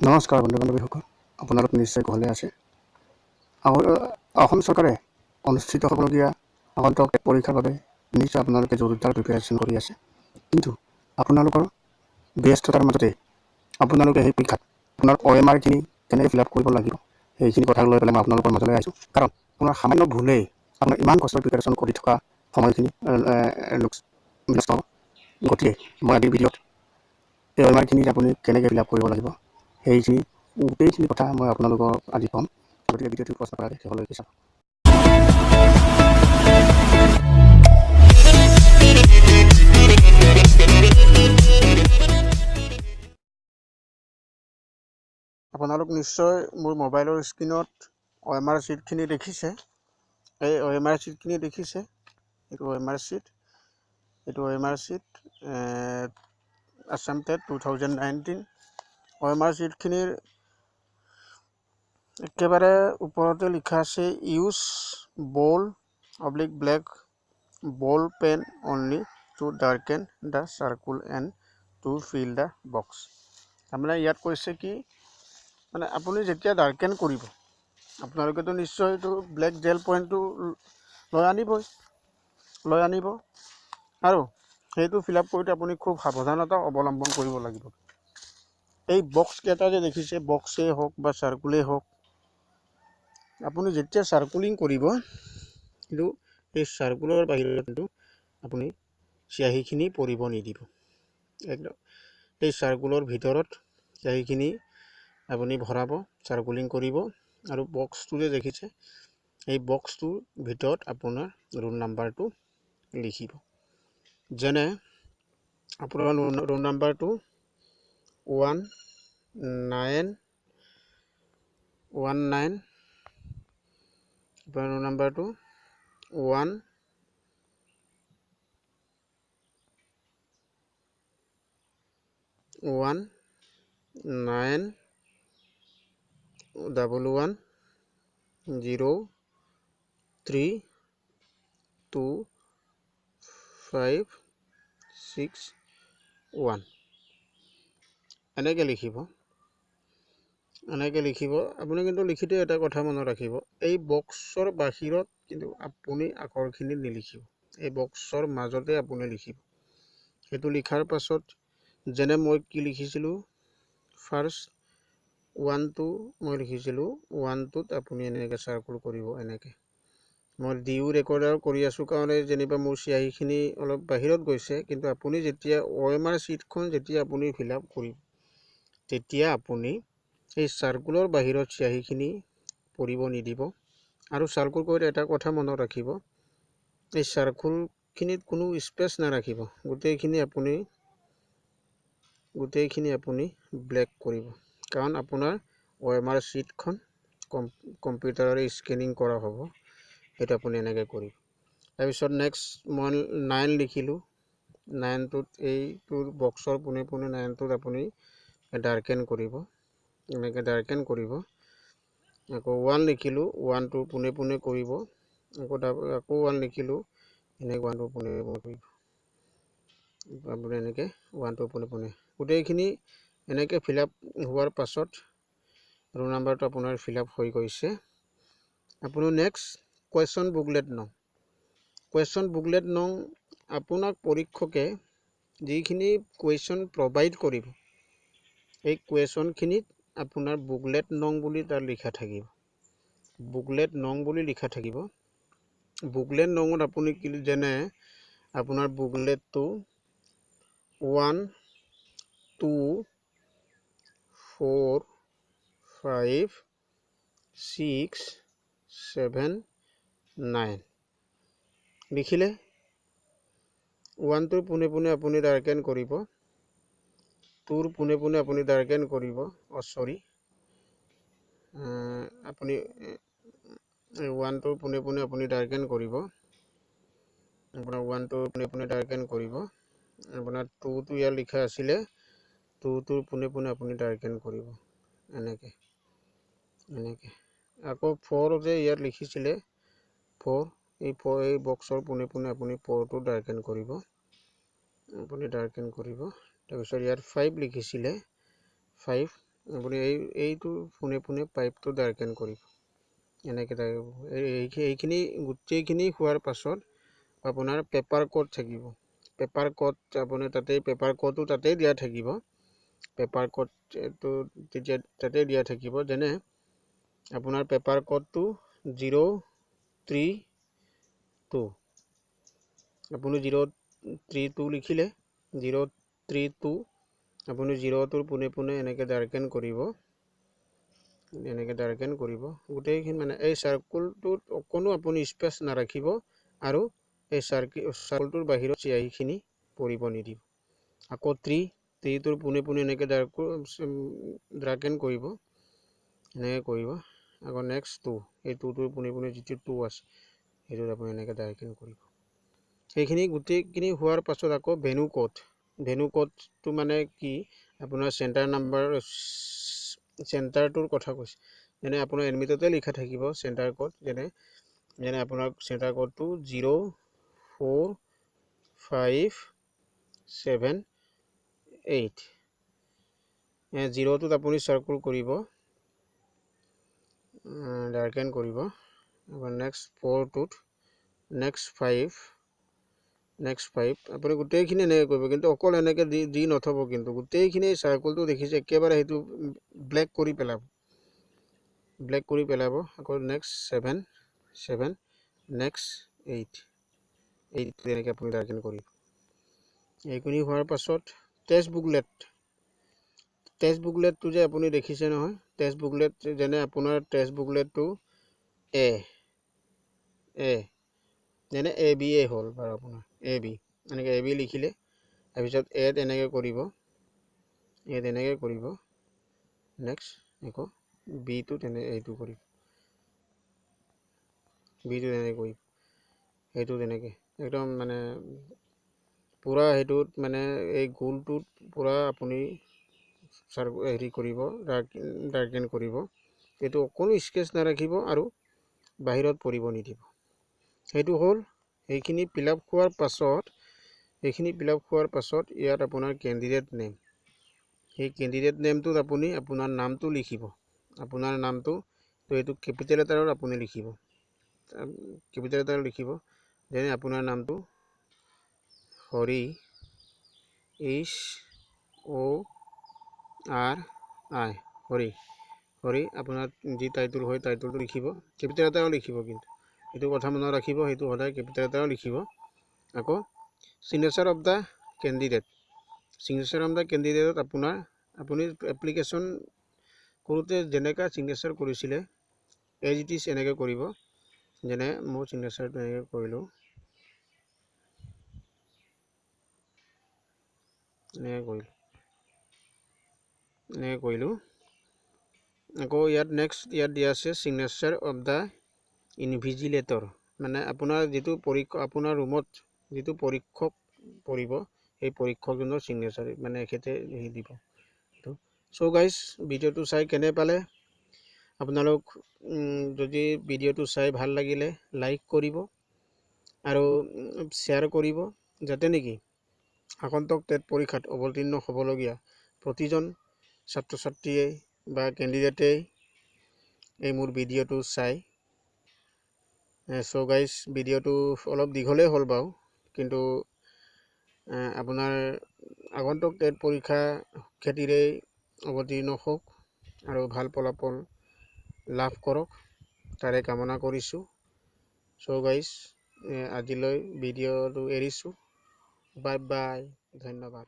নমস্কাৰ বন্ধু বান্ধৱীসকল, আপোনালোক নিশ্চয় ভালে আছে। অসম চৰকাৰে অনুষ্ঠিত হ'বলগীয়া আগন্তুক পৰীক্ষাৰ বাবে নিশ্চয় আপোনালোকে জোৰদাৰ প্ৰিপেৰেশ্যন কৰি আছে। কিন্তু আপোনালোকৰ ব্যস্ততাৰ মাজতে আপোনালোকে সেই পৰীক্ষাত আপোনাৰ OMR-খিনি কেনেকৈ ফিল আপ কৰিব লাগিব সেইখিনি কথা লৈ পেলাই মই আপোনালোকৰ মাজলৈ আহিছোঁ। কাৰণ আপোনাৰ সামান্য ভুলেই আপোনাৰ ইমান কষ্টৰ প্ৰিপেৰেশ্যন কৰি থকা সময়খিনি নষ্ট হ'ব। গতিকে মই আজিৰ ভিডিঅ'ত এই OMR-খিনি আপুনি কেনেকৈ ফিল আপ কৰিব লাগিব সেইখিনি গোটেইখিনি কথা মই আপোনালোকক আজি ক'ম। গতিকে ভিডিঅ'টো প্ৰশ্ন কৰাকৈ শেষলৈকে চাওক। আপোনালোক নিশ্চয় মোৰ মোবাইলৰ স্ক্ৰীণত OMR শ্বীটখিনি দেখিছে। এই OMR শ্বীটখিনি দেখিছে। এইটো OMR sheet, Assam TET 2019 OMR শ্বীটখিনিৰ একেবাৰে ওপৰতে লিখা আছে use bold black ball pen only to darken the circle and to fill the box. তাৰমানে ইয়াত কৈছে কি, মানে আপুনি যেতিয়া ডাৰ্কেন কৰিব আপোনালোকেতো নিশ্চয় এইটো ব্লেক জেল পইণ্টটো লৈ আনিব আৰু সেইটো ফিল আপ কৰোঁতে আপুনি খুব সাৱধানতা অৱলম্বন কৰিব লাগিব। এই বক্সকেইটা যে দেখিছে, বক্সেই হওক বা চাৰ্কুলেই হওক, আপুনি যেতিয়া চাৰ্কুলিং কৰিব কিন্তু এই চাৰ্কুলৰ বাহিৰত কিন্তু আপুনি চিয়াহীখিনি পৰিব নিদিব। একদম এই চাৰ্কুলৰ ভিতৰত চিয়াহীখিনি আপুনি ভৰাব, চাৰ্কুলিং কৰিব আৰু বক্সটো যে দেখিছে এই বক্সটোৰ ভিতৰত আপোনাৰ ৰোল নাম্বাৰটো লিখিব। যেনে আপোনাৰ ৰোল নাম্বাৰটো 1919, আপোনাৰ ৰোল নাম্বাৰটো 119111032561 এনেকৈ লিখিব। আপুনি কিন্তু লিখিতে এটা কথা মনত ৰাখিব, এই বক্সৰ বাহিৰত কিন্তু আপুনি আখৰখিনি নিলিখিব, এই বক্সৰ মাজতে আপুনি লিখিব। সেইটো লিখাৰ পাছত যেনে মই কি লিখিছিলোঁ, ফাৰ্ষ্ট 1 মই লিখিছিলোঁ, 1ত আপুনি এনেকৈ চাৰ্কুল কৰিব। এনেকৈ মই ডিউ ৰেকৰ্ডাৰ কৰি আছোঁ কাৰণে যেনিবা মোৰ চিয়াহীখিনি অলপ বাহিৰত গৈছে, কিন্তু আপুনি যেতিয়া OMR শ্বীটখন যেতিয়া আপুনি ফিল আপ কৰিব তেতিয়া আপুনি এই চাৰ্কুলৰ বাহিৰত চিয়াহীখিনি পৰিব নিদিব। আৰু চাৰ্কুল কৰোঁতে এটা কথা মনত ৰাখিব, এই চাৰ্কুলখিনিত কোনো স্পেচ নাৰাখিব, গোটেইখিনি আপুনি ব্লেক কৰিব। কাৰণ আপোনাৰ OMR শ্বীটখন কম্পিউটাৰেৰে স্কেনিং কৰা হ'ব। সেইটো আপুনি এনেকৈ কৰিব। তাৰপিছত নেক্সট মই 9 লিখিলোঁ। 9টোত এইটোৰ বক্সৰ পোনে 9টোত আপুনি ডাৰ্কেন কৰিব, এনেকৈ ডাৰ্কেন কৰিব। আকৌ 1 লিখিলোঁ, 1টো পোনে কৰিব, আকৌ 1 লিখিলোঁ, এনেকৈ 1টো পোনে কৰিব। আপুনি এনেকৈ 1টো পোনে গোটেইখিনি এনেকৈ ফিল আপ হোৱাৰ পাছত ৰোল নাম্বাৰটো আপোনাৰ ফিল আপ হৈ গৈছে। আপুনি নেক্সট কুৱেশ্যন বুকলেট নং আপোনাক পৰীক্ষকে যিখিনি কুৱেশ্যন প্ৰভাইড কৰিব এই কুৱেশ্যনখিনিত আপোনাৰ বুকলেট নং বুলি তাত লিখা থাকিব। বুকলেট নঙত আপুনি যেনে আপোনাৰ বুকলেটটো 1 2 4 5 6 7 9 লিখিলে 1টোৰ পোনে আপুনি ডাৰ্কেন কৰিব, 2ৰ পোনে আপুনি ডাৰ্কেন কৰিব। আপুনি 1টোৰ পোনে আপুনি ডাৰ্কেন কৰিব, আপোনাৰ 1টোৰ পোনে ডাৰ্কেন কৰিব। আপোনাৰ 2টো ইয়াত লিখা আছিলে, 2টোৰ পোনে আপুনি ডাৰ্কেন কৰিব। এনেকৈ আকৌ 4 যে ইয়াত লিখিছিলে 4, এই বক্সৰ পোনে আপুনি 4টো ডাৰ্কেন কৰিব, তাৰপিছত ইয়াত 5 লিখিছিলে, 5 আপুনি এইটো পোনে পাইপটো ডাৰ্কেন কৰিব এনেকৈ থাকিব। এইখিনি গোটেইখিনি হোৱাৰ পাছত আপোনাৰ পেপাৰ কোড থাকিব। পেপাৰ কোড আপুনি তাতেই পেপাৰ কোডটো তাতেই দিয়া থাকিব। পেপাৰ কোডটো তেতিয়া তাতেই দিয়া থাকিব। যেনে আপোনাৰ পেপাৰ কোডটো 032 আপুনি 032 লিখিলে 032 আপুনি 0টোৰ পোনে এনেকৈ ডাৰ্কেন কৰিব। গোটেইখিনি মানে এই চাৰ্কুলটোত অকণো আপুনি স্পেচ নাৰাখিব আৰু এই চাৰ্কুলটোৰ বাহিৰত চিয়াহীখিনি পৰিব নিদিব। আকৌ 3টোৰ পোনে এনেকৈ ডাৰ্কেন কৰিব, এনেকৈ কৰিব। আকৌ নেক্সট 2 এই 2টোৰ পোনে যিটো 2 আছে সেইটোত আপুনি এনেকৈ ডাৰ্কেন কৰিব। সেইখিনি গোটেইখিনি হোৱাৰ পাছত আকৌ ভেনু কোডটো মানে কি আপোনাৰ চেণ্টাৰ নাম্বাৰ চেণ্টাৰটোৰ কথা কৈছে। যেনে আপোনাৰ এডমিটতে লিখা থাকিব চেণ্টাৰ কোড। যেনে আপোনাৰ চেণ্টাৰ কোডটো 04578 0টোত আপুনি চাৰ্কুল কৰিব, ডাৰ্কেন কৰিব। নেক্সট 4টোত নেক্সট 5 আপুনি গোটেইখিনি এনেকৈ কৰিব। কিন্তু অকল এনেকৈ দি নথব, কিন্তু গোটেইখিনি চাৰ্কুলটো দেখিছে একেবাৰে সেইটো ব্লেক কৰি পেলাব। আকৌ নেক্সট 7 নেক্সট 8 এনেকৈ আপুনি ডাৰ্কেন কৰিব। এইখিনি হোৱাৰ পাছত টেক্সট বুকলেটটো যে আপুনি দেখিছে নহয়, টেক্সট বুকলেট যেনে আপোনাৰ টেক্সট বুকলেটটো এ যেনে AB হ'ল বাৰু আপোনাৰ AB এনেকৈ AB লিখিলে। তাৰপিছত এড এনেকৈ কৰিব, নেক্সট আকৌ বিটো এইটো কৰিব, সেইটো তেনেকৈ একদম মানে পূৰা সেইটোত মানে এই গোলটোত পূৰা আপুনি ডাৰ্কেন কৰিব। এইটো অকণো স্কেচ নাৰাখিব আৰু বাহিৰত পৰিব নিদিব। সেইটো হ'ল সেইখিনি ফিল আপ হোৱাৰ পাছত ইয়াত আপোনাৰ কেণ্ডিডেট নেম, সেই কেণ্ডিডেট নেমটোত আপুনি আপোনাৰ নামটো লিখিব। আপোনাৰ নামটো তো এইটো কেপিটেল লেটাৰত আপুনি লিখিব, যেনে আপোনাৰ নামটো হৰি HORI হৰি। আপোনাৰ যি টাইটেল হয় টাইটেলটো লিখিব, কেপিটেল লেটাৰো লিখিব। কিন্তু এইটো কথা মনত ৰাখিব, সেইটো সদায় কেপিটেল লেটাৰো লিখিব। আকৌ চিগনেচাৰ অফ দ্য কেণ্ডিডেটত আপুনি এপ্লিকেশ্যন কৰোঁতে যেনেকৈ চিগনেচাৰ কৰিছিলে এজ ইট ইজ এনেকৈ কৰিব। যেনে মোৰ চিগনেচাৰটো এনেকৈ কৰিলোঁ, এনেকৈ কৰিলোঁ। আকৌ ইয়াত দিয়া আছে চিগনেচাৰ অফ দ্য ইনভিজিলেটৰ, মানে আপোনাৰ আপোনাৰ ৰুমত যিটো পৰীক্ষক পৰিব সেই পৰীক্ষকজনৰ চিগনেচাৰ মানে এখেতে দিব। চ' গাইজ, ভিডিঅ'টো চাই কেনে পালে? আপোনালোক যদি ভিডিঅ'টো চাই ভাল লাগিলে লাইক কৰিব আৰু শ্বেয়াৰ কৰিব, যাতে নেকি আগন্তুক টেট পৰীক্ষাত অৱতীৰ্ণ হ'বলগীয়া প্ৰতিজন ছাত্ৰ ছাত্ৰীয়ে বা কেণ্ডিডেটেই এই মোৰ ভিডিঅ'টো চাই। চ' গাইজ, ভিডিঅ'টো অলপ দীঘলেই হ'ল বাৰু, কিন্তু আপোনাৰ আগন্তুক টেট পৰীক্ষা সুখ্যাতিৰে অৱতীৰ্ণ হওক আৰু ভাল ফলাফল লাভ কৰক, তাৰে কামনা কৰিছোঁ। চ' গাইজ, আজিলৈ ভিডিঅ'টো এৰিছোঁ। বাই বাই, ধন্যবাদ।